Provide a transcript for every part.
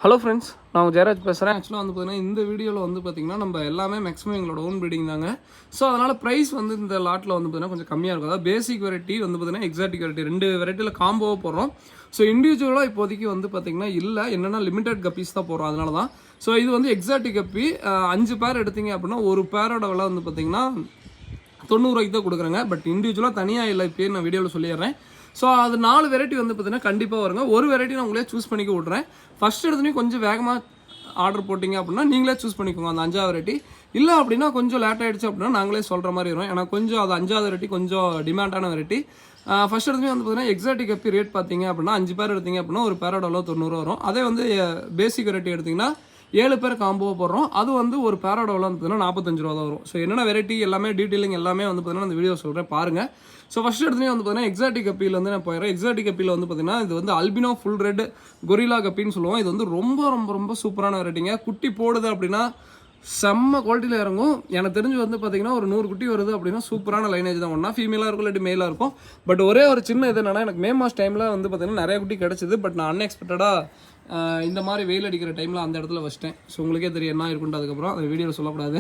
Hello friends, நான் ஜெயராஜ் பேசுகிறேன். ஆக்சுவலாக வந்து பார்த்தீங்கன்னா இந்த வீடியோவில் வந்து பார்த்திங்கன்னா நம்ம எல்லாமே மேக்ஸிமம் எங்களோட ஓன் ப்ரீடிங் தாங்க. ஸோ அதனால் ப்ரைஸ் வந்து இந்த லாட்டில் வந்து பார்த்திங்கன்னா கொஞ்சம் கம்மியாக இருக்கும். அதாவது பேசிக் வெரைட்டி வந்து பார்த்திங்கன்னா எக்ஸாட்டிக் வெரைட்டி 2 வெரைட்டியில் காம்போவாக போடுறோம். ஸோ இண்டிவிஜுவலாக இப்போதைக்கு வந்து பார்த்திங்கன்னா இல்லை, என்னென்னா லிமிடெட் கப்பீஸ் தான் போடுறோம். அதனால தான். ஸோ இது வந்து எக்ஸாட்டிக் கப்பி 5 பேர் எடுத்தீங்க அப்படின்னா ஒரு பேரோட விலை வந்து பார்த்திங்கன்னா 90 ரூபாய்க்கு தான் கொடுக்குறேங்க. பட் இண்டிவிஜுவலாக தனியாக இல்லை, இப்போயே நான் வீடியோவில் சொல்லிடுறேன். ஸோ அது 4 வெரைட்டி வந்து பார்த்தீங்கன்னா கண்டிப்பாக வருங்க. ஒரு வெரைட்டி நான் உங்களே சூஸ் பண்ணிக்க விட்றேன். ஃபஸ்ட் எடுத்துலேயும் கொஞ்சம் வேகமாக ஆர்டர் போட்டிங்க அப்படின்னா நீங்களே சூஸ் பண்ணிக்கோங்க அந்த 5ஆவது வெரைட்டி. இல்லை அப்படின்னா கொஞ்சம் லேட் ஆகிடுச்சு அப்படின்னா நாங்களே சொல்கிற மாதிரி வரும். ஏன்னா கொஞ்சம் அது 5ஆவது வெரைட்டி கொஞ்சம் டிமாண்டான வெரைட்டி. ஃபஸ்ட் எடுத்துலேயும் வந்து பார்த்தீங்கன்னா எக்ஸாட்டிக் கப்பி ரேட் பார்த்தீங்க அப்படின்னா 5 பேர் எடுத்தீங்க அப்படின்னா ஒரு பேரோட அளவு 90 வரும். அதே வந்து பேசிக் வெரைட்டி எடுத்திங்கன்னா 7 பேர் காம்போவாக போடுறோம். அது வந்து ஒரு பேரோட விலை வந்து பார்த்தீங்கன்னா 45 ரூபா தான் வரும். ஸோ என்னென்ன வெரைட்டி எல்லாமே டீட்டெயிலிங் எல்லாமே வந்து பார்த்தீங்கன்னா அந்த வீடியோ சொல்கிறேன் பாருங்கள். ஸோ ஃபஸ்ட் எடுத்துலேயே வந்து பார்த்தீங்கன்னா எக்ஸாட்டிக் கப்பியில் வந்து நான் போயிடுறேன். எக்ஸாட்டிக் கப்பியில் வந்து பார்த்தீங்கன்னா இது வந்து அல்பினோ ஃபுல் ரெட் கொரிலா கப்பின்னு சொல்லுவோம். இது வந்து ரொம்ப ரொம்ப ரொம்ப சூப்பரான வெரைட்டிங்க. குட்டி போடுது அப்படின்னா செம்ம குவாலிட்டியில் இறங்கும். எனக்கு தெரிஞ்சு வந்து பார்த்தீங்கன்னா ஒரு 100 குட்டி வருது அப்படின்னா சூப்பரான லைனேஜ் தான். ஒன்றா ஃபீமேலாக இருக்கும், இல்லாட்டி மேலாக இருக்கும். பட் ஒரே ஒரு சின்ன இது என்னன்னா, எனக்கு மே மாதம் டைமில் வந்து பார்த்தீங்கன்னா நிறைய குட்டி கிடச்சிது. பட் நான் அன்எக்ஸ்பெக்டடாக இந்த மாதிரி வெயில் அடிக்கிற டைமில் அந்த இடத்துல வச்சிட்டேன். ஸோ உங்களுக்கே தெரியும் என்ன இருக்குன்ட்டு, அதுக்கப்புறம் அந்த வீடியோவில் சொல்லக்கூடாது.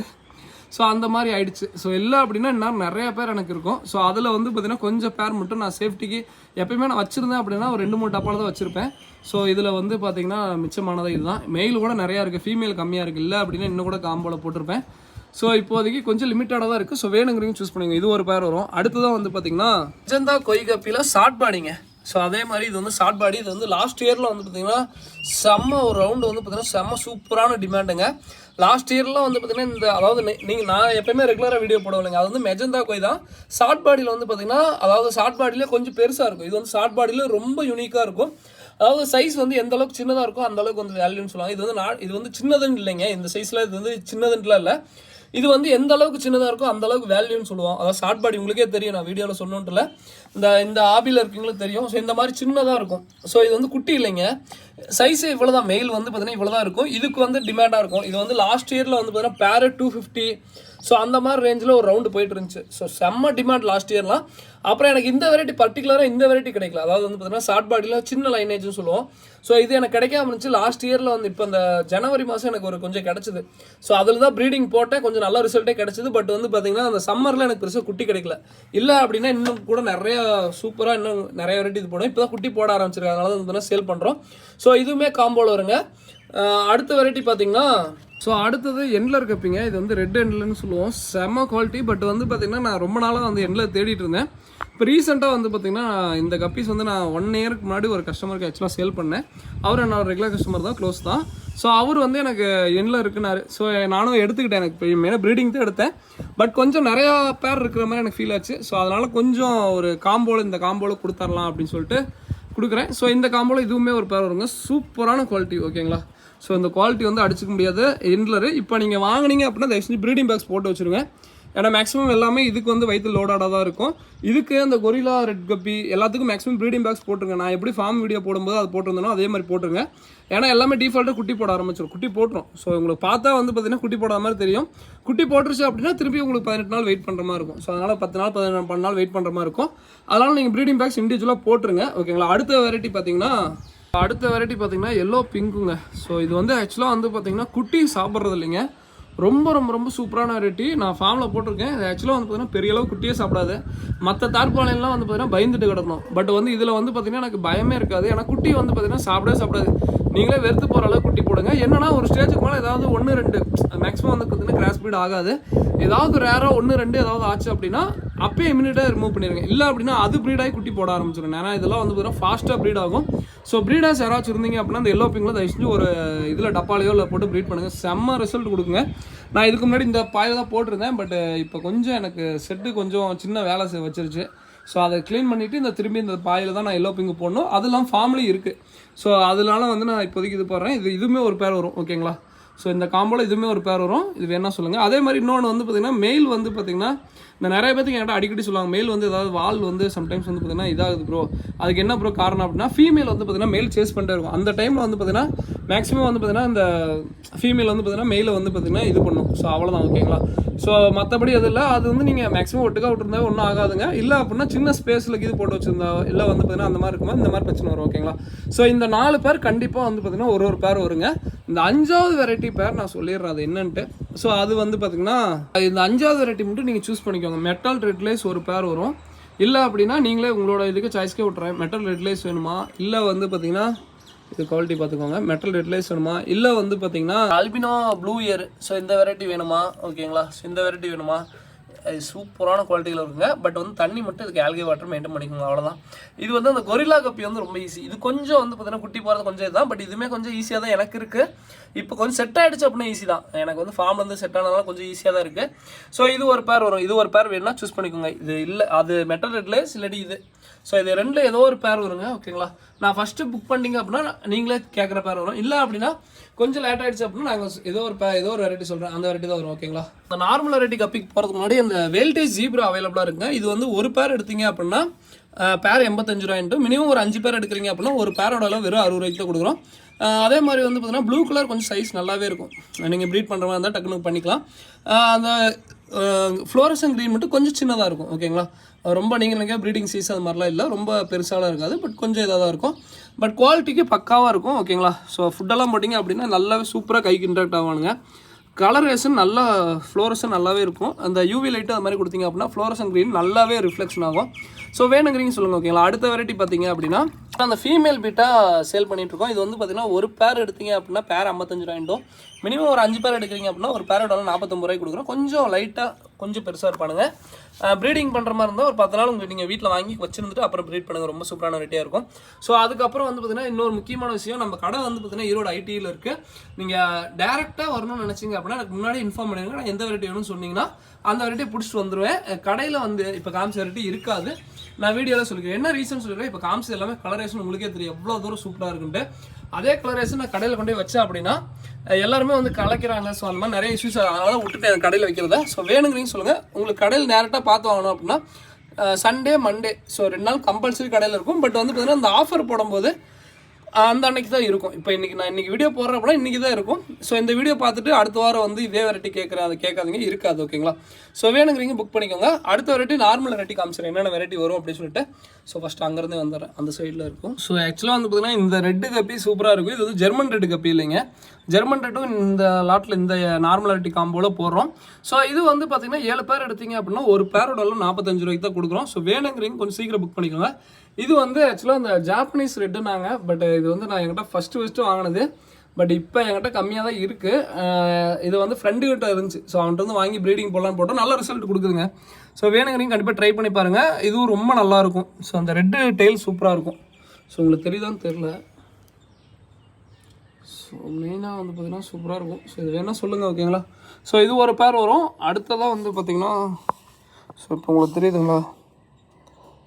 ஸோ அந்த மாதிரி ஆயிடுச்சு. ஸோ இல்லை அப்படின்னா இன்னும் நிறையா பேர் எனக்கு இருக்கும். ஸோ அதில் வந்து பார்த்தீங்கன்னா கொஞ்சம் பேர் மட்டும் நான் சேஃப்டிக்கு எப்பயுமே நான் வச்சுருந்தேன் அப்படின்னா ஒரு 2-3 டப்பாவில் தான் வச்சுருப்பேன். ஸோ இதில் வந்து பார்த்தீங்கன்னா மிச்சமானது இதுதான். மெயில் கூட நிறையா இருக்குது, ஃபீமேல் கம்மியாக இருக்குது. இல்லை அப்படின்னா இன்னும் கூட காம்போவில் போட்டிருப்பேன். ஸோ இப்போதைக்கு கொஞ்சம் லிமிட்டடாக தான் இருக்குது. ஸோ வேணுங்கிறீங்க சூஸ் பண்ணுங்க. இது ஒரு பேர் வரும். அடுத்ததான் வந்து பார்த்தீங்கன்னா அஜந்தா கொய்கப்பியில் ஷார்ட் பாடிங்க. ஸோ அதே மாதிரி இது வந்து ஷார்ட் பாடி. இது வந்து லாஸ்ட் இயரில் வந்து பார்த்திங்கன்னா செம்ம ஒரு ரவுண்டு வந்து பார்த்திங்கன்னா செம்ம சூப்பரான டிமாண்டுங்க. லாஸ்ட் இயர்லாம் வந்து பார்த்திங்கன்னா இந்த அதாவது நீங்கள் நான் எப்போயுமே ரெகுலராக வீடியோ போடுவேங்க. அது வந்து மெஜந்தா கொய் தான். ஷார்ட் பாடியில் வந்து பார்த்திங்கன்னா அதாவது ஷார்ட் பாடியில் கொஞ்சம் பெருசாக இருக்கும். இது வந்து ஷார்ட் பாடியில் ரொம்ப யூனிக்காக இருக்கும். அதாவது சைஸ் வந்து எந்த அளவுக்கு சின்னதாக இருக்கும் அந்த அளவுக்கு வந்து வேல்யூன்னு சொல்லுவாங்க. இது வந்து சின்னதுன்னு இல்லைங்க, இந்த சைஸில் இது வந்து சின்னதுன்ட்டுலாம் இல்லை. இது வந்து எந்த அளவுக்கு சின்னதாக இருக்கும் அந்த அளவுக்கு வேல்யூன்னு சொல்லுவோம். அதாவது ஷார்ட் பாடி உங்களுக்கே தெரியும், நான் வீடியோவில் சொன்னோன்ட்டுல இந்த ஆபியில் இருக்கீங்களும் தெரியும். ஸோ இந்த மாதிரி சின்னதாக இருக்கும். ஸோ இது வந்து குட்டி இல்லைங்க, சைஸு இவ்வளோ தான். மெயில் வந்து பார்த்தீங்கன்னா இவ்வளோ தான் இருக்கும். இதுக்கு வந்து டிமாண்டாக இருக்கும். இது வந்து லாஸ்ட் இயரில் வந்து பார்த்தீங்கன்னா பேரட் 250 ஸோ அந்த மாதிரி ரேஞ்சில் ஒரு ரவுண்டு போயிட்டு இருந்துச்சு. ஸோ செம்ம டிமாண்ட் லாஸ்ட் இயர்லாம். அப்புறம் எனக்கு இந்த வெரைட்டி பர்டிகுலராக இந்த வெரைட்டி கிடைக்கல. அதாவது வந்து பார்த்தீங்கன்னா ஷார்ட் பாடியில் சின்ன லைனேஜ்னு சொல்லுவோம். ஸோ இது எனக்கு கிடைக்காம இருந்துச்சு. லாஸ்ட் இயரில் வந்து இப்போ இந்த ஜனவரி மாதம் எனக்கு ஒரு கொஞ்சம் கிடச்சிது. ஸோ அதில் தான் ப்ரீடிங் போட்டேன், கொஞ்சம் நல்ல ரிசல்ட்டே கிடச்சிது. பட் வந்து பார்த்தீங்கன்னா அந்த சம்மரில் எனக்கு பெருசாக குட்டி கிடைக்கல. இல்லை அப்படின்னா இன்னும் கூட நிறையா சூப்பராக இன்னும் நிறைய வெரைட்டி இது போடும். இப்போ தான் குட்டி போட ஆரம்பிச்சிருக்காங்க, அதனால தான் வந்து சேல் பண்ணுறோம். ஸோ இதுவுமே காம்போவில் வருங்க. அடுத்த வெரைட்டி பார்த்தீங்கன்னா ஸோ அடுத்தது எண்ட்லர் கப்பிங்க. இது வந்து ரெட் எண்ட்லன்னு சொல்லுவோம். செம்ம குவாலிட்டி. பட் வந்து பார்த்திங்கன்னா நான் ரொம்ப நாளாக வந்து எண்ட்லர் தேடிட்டு இருந்தேன். இப்போ ரீசெண்டாக வந்து பார்த்திங்கன்னா இந்த கப்பீஸ் வந்து நான் 1 இயருக்கு முன்னாடி ஒரு கஸ்டமருக்கு ஆக்சுவலாக சேல் பண்ணேன். அவர் என்ன ரெகுலர் கஸ்டமர் தான், க்ளோஸ் தான். ஸோ அவர் வந்து எனக்கு எண்ட்லர் இருக்குனாரு. ஸோ நானும் எடுத்துக்கிட்டேன். எனக்கு மெயினாக ப்ரீடிங் தான் எடுத்தேன். பட் கொஞ்சம் நிறையா பேர் இருக்கிற மாதிரி எனக்கு ஃபீல் ஆச்சு. ஸோ அதனால் கொஞ்சம் ஒரு இந்த காம்போவில் கொடுத்துர்லாம் அப்படின்னு சொல்லிட்டு கொடுக்குறேன். ஸோ இந்த காம்போவில் இதுவுமே ஒரு பேர் வருங்க. சூப்பரான குவாலிட்டி, ஓகேங்களா. ஸோ இந்த குவாலிட்டி வந்து அடிச்சிக்க முடியாது எண்ட்லரு. இப்போ நீங்கள் வாங்கினீங்க அப்படின்னா தயவு செஞ்சு ப்ரீடிங் பேக்ஸ் போட்டு வச்சுருங்க. ஏன்னா மேக்ஸிமம் எல்லாமே இதுக்கு வந்து வயிற்று லோடாடாக தான் இருக்கும். இதுக்கு அந்த கொரிலா ரெட் கப்பி எல்லாத்துக்கும் மேக்ஸிமம் ப்ரீடிங் பேக்ஸ் போட்டுருங்க. நான் எப்படி ஃபார்ம் வீடியோ போடும்போது அது போட்டிருந்தேனோ அதே மாதிரி போட்டுருங்க. ஏன்னா எல்லாமே டிஃபால்ட்டாக குட்டி போட ஆரம்பிச்சிடும், குட்டி போட்டுரும். ஸோ உங்களுக்கு பார்த்தா வந்து பார்த்தீங்கன்னா குட்டி போடாத மாதிரி தெரியும். குட்டி போட்டுருச்சு அப்படின்னா திருப்பி உங்களுக்கு 18 நாள் வெயிட் பண்ணுற மாதிரி இருக்கும். ஸோ அதனால் 10 நாள் 12 நாள் வெயிட் பண்ணுற மாதிரி இருக்கும். அதனால் நீங்கள் ப்ரீடிங் பேக்ஸ் இண்டிவிஜுவலாக போட்டுருங்க, ஓகேங்களா. அடுத்த வெரைட்டி பார்த்தீங்கன்னா எல்லோ பிங்க்குங்க. ஸோ இது வந்து ஆக்சுவலாக வந்து பார்த்தீங்கன்னா குட்டி சாப்பிட்றது இல்லைங்க, ரொம்ப ரொம்ப ரொம்ப சூப்பரான வெரைட்டி. நான் ஃபார்மில் போட்டிருக்கேன். இது ஆக்சுவலாக வந்து பார்த்தீங்கன்னா பெரிய அளவு குட்டியே சாப்பிடாது. மற்ற தார்பாலையெல்லாம் வந்து பார்த்தீங்கன்னா பயந்துட்டு கிடக்கணும். பட் வந்து இதில் வந்து பார்த்தீங்கன்னா எனக்கு பயமே இருக்காது. ஏன்னா குட்டி வந்து பார்த்தீங்கன்னா சாப்பிடாது. நீங்களே வெறுத்து போகிற அளவு குட்டி போடுங்க. என்னன்னா ஒரு ஸ்டேஜுக்கு மேலே ஏதாவது 1-2 மேக்ஸிமம் வந்து பார்த்தீங்கன்னா கிராஸ் ப்ரீட் ஆகாது. ஏதாவது ரேராக 1-2 ஏதாவது ஆச்சு அப்படின்னா அப்பயே இமீடியட்டாக ரிமூவ் பண்ணிடுங்க. இல்லை அப்படின்னா அது ப்ரீடாகி குட்டி போட ஆரம்பிச்சிடும். ஏன்னா இதெல்லாம் வந்து பார்த்தீங்கன்னா ஃபாஸ்ட்டாக ப்ரீட் ஆகும். ஸோ ப்ரீடர்ஸ் யாராச்சும் இருந்தீங்க அப்படின்னா அந்த எல்லோ பிங்கில் தயவு செஞ்சு ஒரு இதில் டப்பாலையோ இல்லை போட்டு ப்ரீட் பண்ணுங்கள். செம்ம ரிசல்ட் கொடுக்குங்க. நான் இதுக்கு முன்னாடி இந்த பாயில் தான் போட்டிருந்தேன். பட் இப்போ கொஞ்சம் எனக்கு செட்டு கொஞ்சம் சின்ன வேலை வச்சிருச்சு. ஸோ அதை க்ளீன் பண்ணிவிட்டு இந்த திரும்பி இந்த பாயில் தான் நான் எல்லோ பிங்கு போடணும். அதெல்லாம் ஃபார்ம்லேயும் இருக்குது. ஸோ அதனால வந்து நான் இப்போதைக்கு இது போடுறேன். இதுவுமே ஒரு பேர் வரும், ஓகேங்களா. ஸோ இந்த காம்போவில் இதுவுமே ஒரு பேர் வரும். இது வேணா சொல்லுங்கள். அதே மாதிரி இன்னொன்று வந்து பார்த்திங்கன்னா மெயில் வந்து பார்த்திங்கன்னா இந்த நிறைய பேருக்கு என்கிட்ட அடிக்கடி சொல்லுவாங்க, மெயில் வந்து ஏதாவது வால் வந்து சம்டைம்ஸ் வந்து பார்த்திங்கன்னா இதாகுது ப்ரோ, அதுக்கு என்ன ப்ரோ காரணம் அப்படின்னா ஃபீமேல் வந்து பார்த்திங்கன்னா மெயில் சேஸ் பண்ணிட்டே இருக்கும். அந்த டைமில் வந்து பார்த்திங்கன்னா மேக்ஸிமம் வந்து பார்த்திங்கன்னா இந்த ஃபீமேல் வந்து பார்த்தீங்கன்னா மெயிலை வந்து பார்த்தீங்கன்னா இது பண்ணும். ஸோ அவ்வளோதான் ஓகேங்களா. ஸோ மற்றபடி அது இல்லை, அது வந்து நீங்கள் மேக்ஸிமம் ஒட்டுக்கா விட்டுருந்தா ஒன்றும் ஆகாதுங்க. இல்லை அப்படின்னா சின்ன ஸ்பேஸில் இது போட்டு வச்சுருந்தா இல்லை வந்து பார்த்தீங்கன்னா அந்த மாதிரி இருக்கும்போது இந்த மாதிரி பிரச்சனை வரும் ஓகேங்களா. ஸோ இந்த 4 பேர் கண்டிப்பாக வந்து பார்த்தீங்கன்னா ஒரு பேர் வருங்க. இந்த 5வது வெரைட்டி பேர் நான் சொல்லிடுறேன் அது என்னன்ட்டு. ஸோ அது வந்து பார்த்தீங்கன்னா இந்த 5வது வெரைட்டி மட்டும் நீங்கள் சூஸ் பண்ணிக்கோங்க. மெட்டல் ரெட்லைஸ் ஒரு பேர் வரும். இல்லை அப்படின்னா நீங்களே உங்களோட இதுக்கு சாய்ஸ்க்கே விட்றேன். மெட்டல் ரெட்லைஸ் வேணுமா, இல்லை வந்து பார்த்தீங்கன்னா இது குவாலிட்டி பார்த்துக்கோங்க, மெட்டல் ரெட்லைஸ் வேணுமா, இல்லை வந்து பார்த்தீங்கன்னா அல்பினோ ப்ளூ இயர், ஸோ இந்த வெரைட்டி வேணுமா ஓகேங்களா. ஸோ இந்த வெரைட்டி வேணுமா, சூப்பரான குவாலிட்டியில் இருக்குங்க. பட் வந்து தண்ணி மட்டும் இதுக்கு ஆல்கே வாட்டர் மெயின்டைன் பண்ணிக்கோங்க, அவ்வளோதான். இது வந்து அந்த கொரில்லா கப்பி வந்து ரொம்ப ஈஸி. இது கொஞ்சம் வந்து பார்த்தீங்கன்னா குட்டி போகிறது கொஞ்சம் இதுதான், பட் இதுவுமே கொஞ்சம் ஈஸியாக தான் எனக்கு இருக்குது. இப்போ கொஞ்சம் செட் ஆகிடுச்சு அப்படின்னா ஈஸி தான். எனக்கு வந்து ஃபார்ம் வந்து செட் ஆனதுனால கொஞ்சம் ஈஸியாக தான் இருக்குது. ஸோ இது ஒரு பேர் வரும், இது ஒரு பேர் வேணும்னா சூஸ் பண்ணிக்கோங்க. இது இல்லை அது மெட்டல் ரெட்லைஸ் இல்லாட்டி இது. ஸோ இது ரெண்டில் ஏதோ ஒரு பேர் வருங்க ஓகேங்களா. நான் ஃபஸ்ட்டு புக் பண்ணிங்க அப்படின்னா நீங்களே கேட்குற பேர் வரும். இல்லை அப்படின்னா கொஞ்சம் லேட் ஆகிடுச்சு அப்படின்னா நாங்கள் ஏதோ ஒரு வெரைட்டி சொல்கிறேன், அந்த வெரைட்டி தான் வரும் ஓகேங்களா. இந்த நார்மல் வெரைட்டி கப்பிக்கு போகிறதுக்கு முன்னாடி அந்த வேல்டேஜ் ஜீப்ரா அவைலபிளாக இருக்குங்க. இது வந்து ஒரு பேர் எடுத்தீங்க அப்படின்னா பேர் 85 ரூபாய்ட்டு, மினிமம் ஒரு 5 பேர் எடுக்கிறீங்க அப்படின்னா ஒரு பேரோட அளவு வெறும் 60 ரூபாய்க்கு தான் கொடுக்குறோம். அதே மாதிரி வந்து பார்த்தீங்கன்னா ப்ளூ கலர் கொஞ்சம் சைஸ் நல்லாவே இருக்கும். நீங்கள் ப்ரீட் பண்ணுற மாதிரி இருந்தால் டக்குனு பண்ணிக்கலாம். அந்த ஃப்ளோரசன் க்ரீன் மட்டும் கொஞ்சம் சின்னதாக இருக்கும் ஓகேங்களா. ரொம்ப நீங்கள் நினைக்க ப்ரீடிங் சீஸ் அது மாதிரிலாம் இல்லை, ரொம்ப பெருசாலாம் இருக்காது, பட் கொஞ்சம் இதாக தான் இருக்கும். பட் குவாலிட்டிக்கு பக்காவாக இருக்கும் ஓகேங்களா. ஸோ ஃபுட்டெல்லாம் போட்டிங்க அப்படின்னா நல்லாவே சூப்பராக கைக்கு இன்ட்ராக்ட் ஆவானுங்க. கலரேஷன் நல்லா ஃப்ளோரசன் நல்லாவே இருக்கும். அந்த யூவி லைட்டு அது மாதிரி கொடுத்தீங்க அப்படின்னா ஃப்ளோரசன் க்ரீன் நல்லாவே ரிஃப்ளெக்ஷன் ஆகும். ஸோ வேணுங்கிறீங்க சொல்லுங்கள் ஓகேங்களா. அடுத்த வெரைட்டி பார்த்தீங்க அப்படின்னா அந்த ஃபீமேல் பீட்டா சேல் பண்ணிகிட்ருக்கோம். இது வந்து பார்த்தீங்கன்னா ஒரு பேர் எடுத்தீங்க அப்படின்னா பேர் 55 ரூபாய்ட்டும், மினிமம் ஒரு 5 பேர் எடுக்கிறீங்க அப்படின்னா ஒரு பேரோட 49 ரூபாய்க்கு கொடுக்குறோம். கொஞ்சம் லைட்டாக கொஞ்சம் பெருசாக இருப்பானுங்க. ப்ரீடிங் பண்ணுற மாதிரி இருந்தால் ஒரு 10 நாள் நீங்கள் வீட்டில் வாங்கி வச்சுருந்துட்டு அப்புறம் ப்ரீட் பண்ணுங்கள், ரொம்ப சூப்பரான வெரைட்டியாக இருக்கும். ஸோ அதுக்கப்புறம் வந்து பார்த்தீங்கன்னா இன்னொரு முக்கியமான விஷயம், நம்ம கடை வந்து பார்த்தீங்கன்னா ஈரோடு ஐடியில் இருக்குது. நீங்கள் டேரெக்டாக வரணும்னு நினச்சிங்க அப்படின்னா எனக்கு முன்னாடி இன்ஃபார்ம் பண்ணிடுங்க. நான் எந்த வெரைட்டி வேணும்னு சொன்னீங்கன்னா அந்த வெரைட்டியை பிடிச்சிட்டு வந்துடுவேன். கடையில் வந்து இப்போ காமிச்ச வெரைட்டி இருக்காது, நான் வீடியோவில் சொல்லிக்கிறேன். என்ன ரீசன் சொல்லிக்கிறேன், இப்போ காமிச்சது எல்லாமே கலரேஷன் உங்களுக்கே தெரியும் எவ்வளோ தூரம் சூப்பராக இருக்குன்ட்டு. அதே கலரேஷன் நான் கடையில் கொண்டு போய் வச்சேன் அப்படின்னா எல்லாருமே வந்து கலக்கிறாங்க. ஸோ அந்த மாதிரி நிறைய இஷ்யூஸ், அதனால விட்டுட்டு எனக்கு கடையில் வைக்கிறத. ஸோ வேணுங்கிறீங்க சொல்லுங்கள். உங்களுக்கு கடையில் டேரெக்டாக பார்த்து வாங்கணும் அப்படின்னா சண்டே மண்டே ஸோ 2 நாள் கம்பல்சரி கடையில் இருக்கும். பட் வந்து பார்த்தீங்கன்னா இந்த ஆஃபர் போடும்போது அந்த அன்னைக்கு தான் இருக்கும். இப்போ நான் இன்றைக்கி வீடியோ போடுறேன் அப்படின்னா இன்றைக்கி தான் இருக்கும். ஸோ இந்த வீடியோ பார்த்துட்டு அடுத்த வாரம் வந்து இதே வெரைட்டி கேட்குறேன், அதை கேட்காதீங்க, இருக்காது ஓகேங்களா. ஸோ வேணுங்கிறீங்க புக் பண்ணிக்கோங்க. அடுத்த வெரைட்டி நார்மல் வெரைட்டி காமிச்சிடுறேன், என்னென்ன வெரைட்டி வரும் அப்படின்னு சொல்லிட்டு. ஸோ ஃபஸ்ட்டு அங்கேருந்தே வந்துடுறேன், அந்த சைடில் இருக்கும். ஸோ ஆக்சுவலாக வந்து பார்த்தீங்கன்னா இந்த ரெட்டு கப்பி சூப்பராக இருக்கும். இது வந்து ஜெர்மன் ரெட்டு கப்பி இல்லைங்க, ஜெர்மன் ரெட்டும் இந்த லாட்டில் இந்த நார்மல் வெரைட்டி காம்போவில் போடுறோம். ஸோ இது வந்து பார்த்தீங்கன்னா 7 பேர் எடுத்தீங்க அப்படின்னா ஒரு பேரோட 45 ரூபாய்க்கு தான் கொடுக்குறோம். ஸோ வேணுங்கிறீங்க கொஞ்சம் சீக்கிரம் புக் பண்ணிக்கோங்க. இது வந்து ஆக்சுவலாக இந்த ஜாப்பனீஸ் ரெட்டுனாங்க, பட் இது வந்து நான் என்கிட்ட ஃபஸ்ட்டு வாங்கினது, பட் இப்போ என்கிட்ட கம்மியாக தான் இருக்குது. இது வந்து ஃப்ரெண்டுக்கிட்ட இருந்துச்சு. ஸோ அவன்கிட்ட வந்து வாங்கி ப்ரீடிங் போடலான்னு போட்டோம், நல்ல ரிசல்ட் கொடுக்குதுங்க. ஸோ வேணுங்கிறீங்க கண்டிப்பாக ட்ரை பண்ணி பாருங்கள், இதுவும் ரொம்ப நல்லாயிருக்கும். ஸோ அந்த ரெட்டு டெய்ல் சூப்பராக இருக்கும். ஸோ உங்களுக்கு தெரியுதான்னு தெரில. ஸோ மெயினாக வந்து பார்த்திங்கன்னா சூப்பராக இருக்கும். ஸோ இது வேணால் சொல்லுங்கள் ஓகேங்களா. ஸோ இது ஒரு பேர் வரும். அடுத்ததாக வந்து பார்த்திங்கன்னா ஸோ இப்போ உங்களுக்கு தெரியுதுங்களா.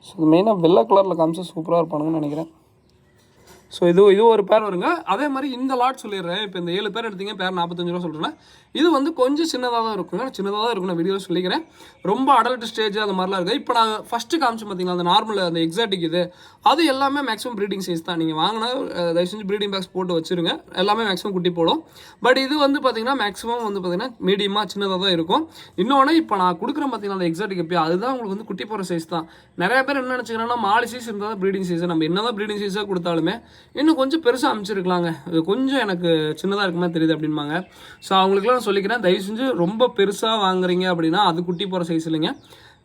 ஸோ இது மெயினாக வெள்ளை கலரில் காமிச்சா சூப்பராக இருப்பானுங்கன்னு நினைக்கிறேன். ஸோ இது ஒரு பேர் வருங்க. அதே மாதிரி இந்த லாட் சொல்லிடுறேன். இப்போ இந்த 7 பேர் எடுத்தீங்க, பேர் 45 ரூபா சொல்கிறேன். இது வந்து கொஞ்சம் சின்னதாக தான் இருக்குங்க, சின்னதாக தான் இருக்கும். நான் வீடியோவில் சொல்லிக்கிறேன், ரொம்ப அடல்ட் ஸ்டேஜ் அந்த மாதிரிலாம் இருக்குது. இப்போ நான் ஃபஸ்ட்டு காமிச்சு பார்த்தீங்கன்னா அந்த நார்மல் அந்த எக்ஸாட்டிக் இது அது எல்லாமே மேக்ஸிமம் ப்ரீடிங் சைஸ் தான். நீங்கள் வாங்கினா தயவு செஞ்சு ப்ரீடிங் பேக்ஸ் போட்டு வச்சுருங்க, எல்லாமே மேக்ஸிமம் குட்டி போடும். பட் இது வந்து பார்த்தீங்கன்னா மேக்ஸிமம் வந்து பார்த்தீங்கன்னா மீடியமாக சின்னதாக தான் இருக்கும். இன்னொன்று இப்போ நான் கொடுக்குறேன் பார்த்தீங்கன்னா அந்த எக்ஸாட்டிக் எப்போ அதுதான் உங்களுக்கு வந்து குட்டி போகிற சைஸ் தான். நிறைய பேர் என்ன நினச்சிக்கிறாங்கன்னா 4 சைஸ் இருந்தால் தான் ப்ரீடிங் சைஸ். நம்ம என்ன தான் ப்ரீடிங் சைஸாக கொடுத்தாலுமே இன்னும் கொஞ்சம் பெருசாக அமைச்சிருக்கலாங்க, இது கொஞ்சம் எனக்கு சின்னதாக இருக்குமா தெரியுது அப்படின்பாங்க. ஸோ அவங்களுக்குலாம் நான் சொல்லிக்கிறேன், தயவு செஞ்சு ரொம்ப பெருசாக வாங்குறீங்க அப்படின்னா அது குட்டி போகிற சைஸ் இல்லைங்க.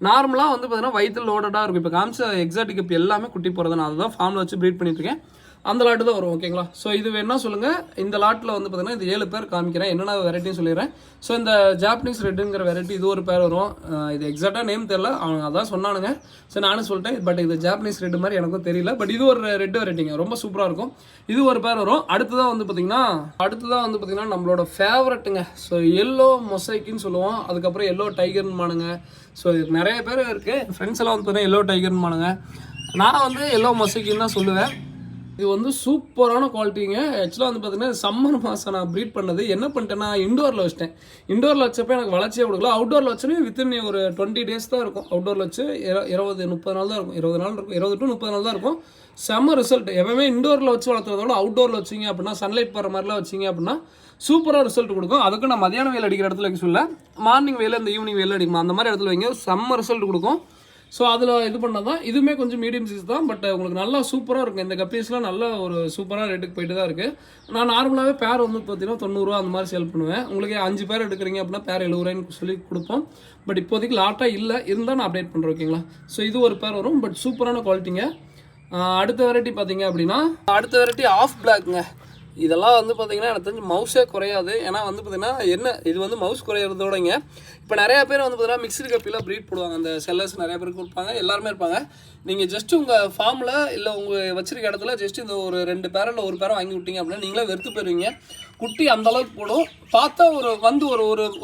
நார்மலாக வந்து பார்த்தீங்கன்னா வயிற்றில் லோடடாக இருக்கும். இப்போ காமிச்ச எக்ஸாட்டிக் இப்போ எல்லாமே குட்டி போகிறது, நான் அதுதான் ஃபார்மில் வச்சு ப்ரீட் பண்ணிட்டுருக்கேன். அந்த லாட்டு தான் வரும் ஓகேங்களா. ஸோ இது வேணால் சொல்லுங்கள். இந்த லாட்டில் வந்து பார்த்தீங்கன்னா இந்த 7 பேர் காமிக்கிறேன், என்னென்ன வெரைட்டின்னு சொல்லிடுறேன். ஸோ இந்த ஜாப்பனீஸ் ரெட்டுங்கிற வெரைட்டி இது ஒரு பேர் வரும். இது எக்ஸாக்டாக நேம் தெரில, அவங்க அதான் சொன்னானுங்க. ஸோ நானும் சொல்லிட்டேன், பட் இது ஜாப்பனீஸ் ரெட்டு மாதிரி எனக்கும் தெரியல. பட் இது ஒரு ரெட்டு வெரைட்டிங்க, ரொம்ப சூப்பராக இருக்கும். இது ஒரு பேர் வரும். அடுத்ததான் வந்து பார்த்தீங்கன்னா நம்மளோட ஃபேவரட்டுங்க. ஸோ எல்லோ மொசைக்குன்னு சொல்லுவோம், அதுக்கப்புறம் எல்லோ டைகர்னு மானுங்க. ஸோ இது நிறைய பேர் இருக்குது, ஃப்ரெண்ட்ஸ் எல்லாம் வந்து பார்த்தீங்கன்னா எல்லோ டைகர்னு மானுங்க. நான் வந்து எல்லோ மொசைக்குன்னு தான் சொல்லுவேன். இது வந்து சூப்பரான குவாலிட்டிங்க. ஆக்சுவலாக வந்து பார்த்தீங்கன்னா சம்மர் மாதம் நான் ப்ரீட் பண்ணது என்ன பண்ணிட்டேன்னா இண்டோரில் வச்சிட்டேன். இண்டோரில் வச்சப்போ எனக்கு வளர்ச்சியே கொடுக்கல. அவுட்டோரில் வச்சோன்னே வித்தின் ஒரு 20 days தான் இருக்கும். அவுட்டோரில் வச்சு 20-30 நாள் தான் இருக்கும். 20 நாள் இருக்கும். 20 to 30 நாள் தான் இருக்கும். செம்ம ரிசல்ட். எப்பவுமே இண்டோரில் வச்சு வளர்த்துறதோட அவுட்டோரில் வச்சிங்க அப்படின்னா சன்லைட் போகிற மாதிரிலாம் வச்சிங்க அப்படின்னா சூப்பராக ரிசல்ட் கொடுக்கும். அதுக்கு நான் மதியான வெயில் அடிக்கிற இடத்துல வைக்க சொல்ல, மார்னிங் வெயில் இந்த ஈவினிங் வெயில் அடிக்குமா அந்த மாதிரி இடத்துல வைங்க, செம்ம ரிசல்ட் கொடுக்கும். ஸோ அதில் இது பண்ணால் தான் இதுவுமே கொஞ்சம் மீடியம் சைஸ் தான். பட் உங்களுக்கு நல்லா சூப்பராக இருக்கும். இந்த கப்பீஸ்லாம் நல்ல ஒரு சூப்பராக ரேட்டுக்கு போயிட்டு தான் இருக்குது. நான் நார்மலாகவே பேர் வந்து பார்த்தீங்கன்னா 90 ரூபா அந்த மாதிரி சேல் பண்ணுவேன். உங்களுக்கு 5 பேர் எடுக்கிறீங்க அப்படின்னா பேர் 70 ரூபாய்ன்னு சொல்லி கொடுப்போம். பட் இப்போதைக்கு லாட்டாக இல்லை, இருந்தால் நான் அப்டேட் பண்ணுறேன். ஓகேங்களா? ஸோ இது ஒரு பேர் வரும். பட் சூப்பரான குவாலிட்டிங்க. அடுத்த வெரைட்டி பார்த்தீங்க அப்படின்னா அடுத்த வெரைட்டி ஆஃப் பிளாக்ங்க. இதெல்லாம் வந்து பார்த்தீங்கன்னா எனக்கு தெரிஞ்சு மவுஸே குறையாது. ஏன்னா வந்து பார்த்தீங்கன்னா என்ன இது வந்து மவுஸ் குறையிறதோடங்க இப்போ நிறையா பேர் வந்து பார்த்தீங்கன்னா மிக்சடு கப்பிலாம் ப்ரீட் போடுவாங்க. அந்த செல்லர்ஸ் நிறையா பேருக்கு கொடுப்பாங்க, எல்லாருமே இருப்பாங்க. நீங்கள் ஜஸ்ட்டு உங்கள் ஃபார்மில் இல்லை உங்கள் வச்சிருக்க இடத்துல ஜஸ்ட் இந்த ஒரு 2 பேரோ இல்லை 1 பேரோ வாங்கி விட்டீங்க அப்படின்னா நீங்களே வெறுத்து போயிருவீங்க. குட்டி அந்தளவுக்கு போடும். பார்த்தா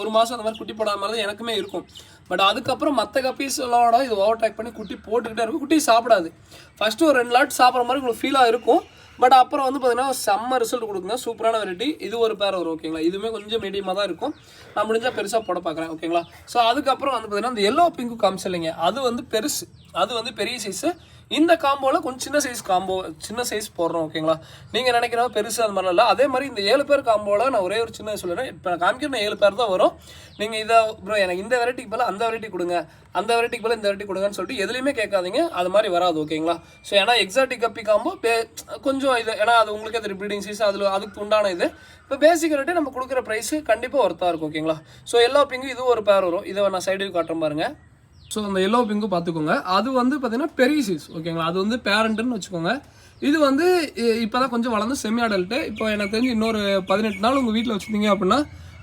ஒரு மாதம் அந்த மாதிரி குட்டி போடாத மாதிரி தான் எனக்குமே இருக்கும். பட் அதுக்கப்புறம் மற்ற கப்பீஸோட இது ஓவர்டேக் பண்ணி குட்டி போட்டுக்கிட்டே இருக்கும். குட்டி சாப்பிடாது. ஃபஸ்ட்டு ஒரு 2 லாட் சாப்பிட்ற மாதிரி உங்களுக்கு ஃபீலாக இருக்கும். பட் அப்புறம் வந்து பார்த்தீங்கன்னா செம்ம ரிசல்ட் கொடுக்குங்க. சூப்பரான வெரைட்டி. இது ஒரு பேர் வரும். ஓகேங்களா? இதுவுமே கொஞ்சம் மீடியமாக தான் இருக்கும். நான் முடிஞ்சால் பெருசாக போட பார்க்குறேன். ஓகேங்களா? ஸோ அதுக்கப்புறம் வந்து பார்த்தீங்கன்னா இந்த எல்லோ பிங்க்கு காமிச்சில்லைங்க, அது வந்து பெருசு, அது வந்து பெரிய சைஸு. இந்த காம்போவில் கொஞ்சம் சின்ன சைஸ் போடுறோம். ஓகேங்களா? நீங்கள் நினைக்கிறா பெருசு அது மாதிரிலாம் இல்லை. அதே மாதிரி இந்த 7 பேர் காம்போவில் நான் ஒரே ஒரு சின்ன சொல்லிடுறேன். இப்போ நான் காமிக்கிற 7 பேர் தான் வரும். நீங்கள் இதை ப்ரோ எனக்கு இந்த வெரைட்டிக்கு போல அந்த வெரைட்டி கொடுங்க, அந்த வெரைட்டிக்கு போல இந்த வெரைட்டி கொடுங்கன்னு சொல்லிட்டு எதுலையுமே கேட்காதீங்க. அது மாதிரி வராது. ஓகேங்களா? ஸோ ஏன்னா எக்ஸாட்டிக் கப்பி காம்போ கொஞ்சம் இது, ஏன்னா அது உங்களுக்கே தெரியும் ப்ரீடிங் சீஸ், அதுக்கு உண்டான இது. இப்போ பேசிக் வெரைட்டி நம்ம கொடுக்குற ப்ரைஸு கண்டிப்பாக ஒர்த்தாக இருக்கும். ஓகேங்களா? ஸோ எல்லா பிங்கும் இது ஒரு பேர் வரும். இதை நான் சைடு காட்டுறேன் பாருங்கள். ஸோ அந்த எல்லோ பிங்கும் பார்த்துக்கோங்க. அது வந்து பார்த்தீங்கன்னா பெரிய சைஸ். ஓகேங்களா? அது வந்து பேரண்ட்டுன்னு வச்சுக்கோங்க. இது வந்து இப்போ தான் கொஞ்சம் வளர்ந்து செமி அடல்ட்டு. இப்போ எனக்கு தெரிஞ்சு இன்னொரு 18 நாள் உங்கள் வீட்டில் வச்சுருந்தீங்க அப்படின்னா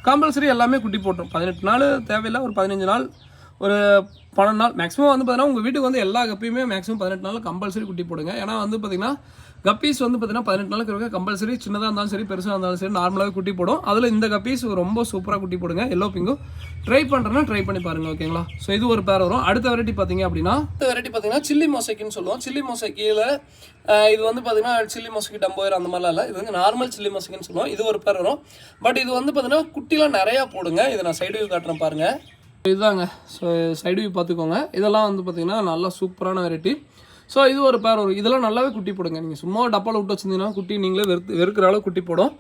கம்பல்சரி எல்லாமே குட்டி போட்டுரும். 18 நாள் தேவையில்லை, ஒரு 15 நாள், ஒரு 12 நாள் மேக்ஸிமம் வந்து பார்த்தீங்கன்னா உங்கள் வீட்டுக்கு வந்து எல்லா கப்பியுமே மேக்ஸிமம் 18 நாள் கம்பல்சரி குட்டி போடுங்க. ஏன்னா வந்து பார்த்தீங்கன்னா கப்பீஸ் வந்து பார்த்தீங்கன்னா 18 நாளுக்கு இருக்க கம்பல்சரி, சின்னதாக இருந்தாலும் சரி பெருசாக இருந்தாலும் சரி நார்மலாகவே குட்டி போடும். அதில் இந்த கப்பீஸ் ரொம்ப சூப்பராக குட்டி போடுங்க. எல்லோ பிங்கும் ட்ரை பண்ணுறேன்னா ட்ரை பண்ணி பாருங்கள். ஓகேங்களா? ஸோ இது ஒரு பேர் வரும். அடுத்த வெரைட்டி பார்த்தீங்க அப்படின்னா சில்லி மொசைக்குன்னு சொல்லுவோம். சில்லி மொசைக்கில் இது வந்து பார்த்தீங்கன்னா சில்லி மொசைக்கு டம்போயர் அந்த மாதிரிலாம் இல்லை. இது வந்து நார்மல் சில்லி மொசைக்குன்னு சொல்லுவோம். இது ஒரு பேர் வரும். பட் இது வந்து பார்த்தீங்கன்னா குட்டிலாம் நிறையா போடுங்க. இதை நான் சைடு வியூ காட்டுறேன் பாருங்கள். இதுதாங்க. ஸோ சைடு வியூ பார்த்துக்கோங்க. இதெல்லாம் வந்து பார்த்தீங்கன்னா நல்லா சூப்பரான வெரைட்டி. ஸோ இது ஒரு பேர் வரும். இதெல்லாம் நல்லாவே குட்டி போடுங்க. நீங்கள் சும்மா டப்பாவில் விட்டு வச்சிருந்தீங்கன்னா குட்டி நீங்களே வெறுக்கிற அளவு குட்டி போடும்.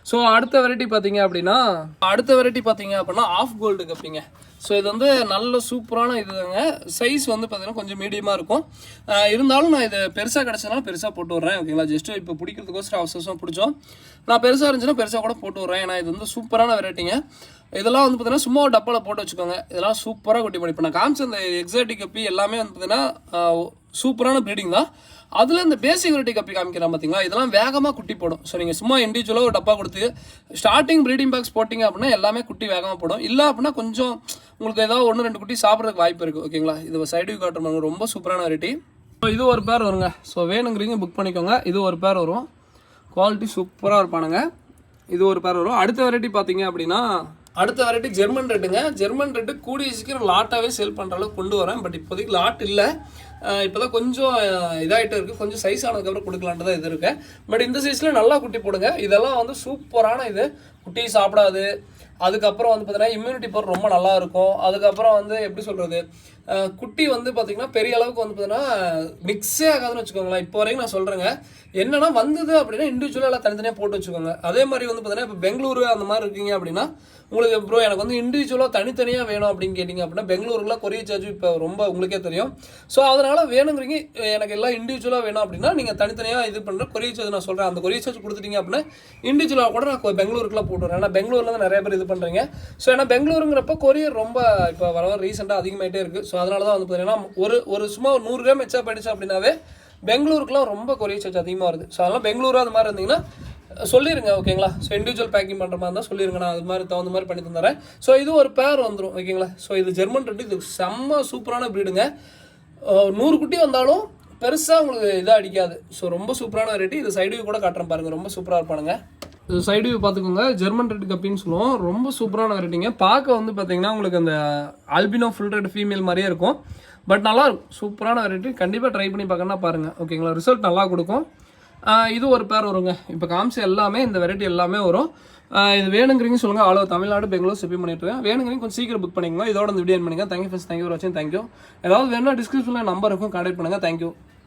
ஸோ அடுத்த வெரைட்டி பார்த்தீங்க அப்படின்னா ஆஃப் கோல்டு கப்பிங்க. ஸோ இது வந்து நல்ல சூப்பரான இதுதாங்க. சைஸ் வந்து பார்த்தீங்கன்னா கொஞ்சம் மீடியமாக இருக்கும். இருந்தாலும் நான் இது பெருசாக கிடச்சதுனால பெருசாக போட்டு விட்றேன். ஓகேங்களா? ஜஸ்ட்டு இப்போ பிடிக்கிறதுக்கோசரம் அவசரம் பிடிச்சோம். நான் பெருசாக இருந்துச்சுன்னா பெருசாக கூட போட்டு விட்றேன். ஏன்னா இது வந்து சூப்பரான வெரைட்டிங்க. இதெல்லாம் வந்து பார்த்தீங்கன்னா சும்மா டப்பாவில் போட்டு வச்சுக்கோங்க. இதெல்லாம் சூப்பராக குட்டி போடும். இப்போ நான் காமிச்ச அந்த எக்ஸாட்டிக் கப்பி எல்லாமே வந்து பார்த்தீங்கன்னா சூப்பரான ப்ரீடிங் தான். அதில் இந்த பேசிக் வெரைட்டி கப்பி காமிக்கிறேன் பார்த்தீங்களா, இதெல்லாம் வேகமாக குட்டி போடும். ஸோ நீங்கள் சும்மா இண்டிவிஜுவலாக ஒரு டப்பா கொடுத்து ஸ்டார்டிங் ப்ரீடிங் பாக்ஸ் போட்டிங்க அப்படின்னா எல்லாமே குட்டி வேகமாக போடும். இல்லை அப்படின்னா கொஞ்சம் உங்களுக்கு ஏதாவது 1-2 குட்டி சாப்பிட்றதுக்கு வாய்ப்பு இருக்குது. ஓகேங்களா? இது சைடு வியூ காட்டுறோம். ரொம்ப சூப்பரான வெரைட்டி. ஸோ இது ஒரு பேர் வருங்க. ஸோ வேணுங்கிறீங்க புக் பண்ணிக்கோங்க. இது ஒரு பேர் வரும். குவாலிட்டி சூப்பராக இருப்பானுங்க. இது ஒரு பேர் வரும். அடுத்த வெரைட்டி பார்த்தீங்க அப்படின்னா ஜெர்மன் ரெட்டுங்க. ஜெர்மன் ரெட்டு கூடிய சீக்கிரம் லாட்டாகவே சேல் பண்ணுற அளவுக்கு கொண்டு வரேன். பட் இப்போதைக்கு லாட் இல்லை. இப்போ தான் கொஞ்சம் இதாகிட்டு இருக்குது. கொஞ்சம் சைஸ் ஆனதுக்கப்புறம் கொடுக்கலான்ட்டு தான் இது இருக்கு. பட் இந்த சைஸில் நல்லா குட்டி போடுங்க. இதெல்லாம் வந்து சூப்பரான இது. குட்டி சாப்பிடாது. அதுக்கப்புறம் வந்து பார்த்தீங்கன்னா இம்யூனிட்டி பவர் ரொம்ப நல்லா இருக்கும். அதுக்கப்புறம் வந்து எப்படி சொல்கிறது, குட்டி வந்து பார்த்திங்கன்னா பெரிய அளவுக்கு வந்து பார்த்தீங்கன்னா மிக்ஸே ஆகாதுன்னு வச்சுக்கோங்களேன். இப்போ வரைக்கும் நான் சொல்கிறேங்க. என்னென்னா வந்தது அப்படின்னா இண்டிவிஜுவலாக எல்லாம் தனித்தனியாக போட்டு வச்சுக்கோங்க. அதே மாதிரி வந்து பார்த்தீங்கன்னா இப்போ பெங்களூரு அந்த மாதிரி இருக்கீங்க அப்படின்னா உங்களுக்கு ப்ரோ எனக்கு வந்து இண்டிவிஜுவலாக தனித்தனியாக வேணும் அப்படின்னு கேட்டிங்க அப்படின்னா பெங்களூருக்குலாம் கொரியர் சார்ஜ் இப்போ ரொம்ப உங்களுக்கே தெரியும். ஸோ அதனால் வேணுங்கிறீங்க எனக்கு எல்லாம் இண்டிவிஜுவலாக வேணும் அப்படின்னா நீங்கள் தனித்தனியாக இது பண்ணுற கொரியர் சார்ஜ் நான் சொல்கிறேன். அந்த கொரியர் சார்ஜ் கொடுத்துட்டீங்க அப்படின்னா இண்டிவிஜுவலாக கூட நான் பெங்களூருக்குலாம் போட்டுறேன். ஏன்னா பெங்களூர்லேருந்து நிறைய பேர் இது பண்ணுறீங்க. ஸோ ஏன்னா பெங்களூருங்கிறப்ப கொரியர் ரொம்ப இப்போ வர ரீசெண்டாக அதிகமாகிட்டே இருக்குது. ஸோ அதனால தான் வந்து பார்த்தீங்கன்னா ஒரு சும்மா 100 கிராம் எச்சா போயிடுச்சு அப்படின்னாவே பெங்களூருக்குலாம் ரொம்ப கொரியர் சார்ஜ் அதிகமாக வருது. ஸோ அதெல்லாம் பெங்களூரு அது மாதிரி இருந்தீங்கன்னா சொல்லிடுங்க. ஓகேங்களா? ஸோ இண்டிவிஜுவல் பேக்கிங் பண்ணுற மாதிரி இருந்தால் சொல்லிடுங்க. நான் அது மாதிரி தகுந்த மாதிரி பண்ணி தந்துறேன். ஸோ இது ஒரு பேர் வந்துடும். ஓகேங்களா? ஸோ இது ஜெர்மன் ரெட்டு. இது செம்ம சூப்பரான ப்ரீடுங்க. 100 குட்டி வந்தாலும் பெருசாக உங்களுக்கு இதாக அடிக்காது. ஸோ ரொம்ப சூப்பரான வெரைட்டி. இது சைடு வியூ கூட காட்டுறேன் பாருங்கள். ரொம்ப சூப்பராக இருப்பானுங்க. இது சைடு வியூ பார்த்துக்கோங்க. ஜெர்மன் ரெட் கப்பின்னு சொல்லுவோம். ரொம்ப சூப்பரான வெரைட்டிங்க. பார்க்க வந்து பார்த்தீங்கன்னா உங்களுக்கு அந்த ஆல்பினோ ஃபுல் ரெட் ஃபீமேல் மாதிரியே இருக்கும். பட் நல்லாயிருக்கும். சூப்பரான வெரைட்டி. கண்டிப்பாக ட்ரை பண்ணி பார்க்கணுன்னா பாருங்கள். ஓகேங்களா? ரிசல்ட் நல்லா கொடுக்கும். இது ஒரு பேர் வருங்க. இப்போ காமிச்ச எல்லாமே இந்த வெரைட்டி எல்லாமே வரும். இது வேணுங்கிறீங்க சொல்லுங்க. All over Tamil Nadu, Bangalore shipping பண்ணிட்டு இருக்கேன். வேணுங்கிறீங்க கொஞ்சம் சீக்கிரம் புக் பண்ணிக்கோங்க. இதோட இந்த வீடியோ பண்ணிங்க. தேங்க்யூ ஃப்ரெண்ட்ஸ், தேங்க்யூ ஃபார் வாட்சிங். தேங்க்யூ. ஏதாவது வேணும்னா டிஸ்கிரிப்ஷனில் நம்பர் இருக்கும், கான்டாக்ட் பண்ணுங்க. தேங்க்யூ.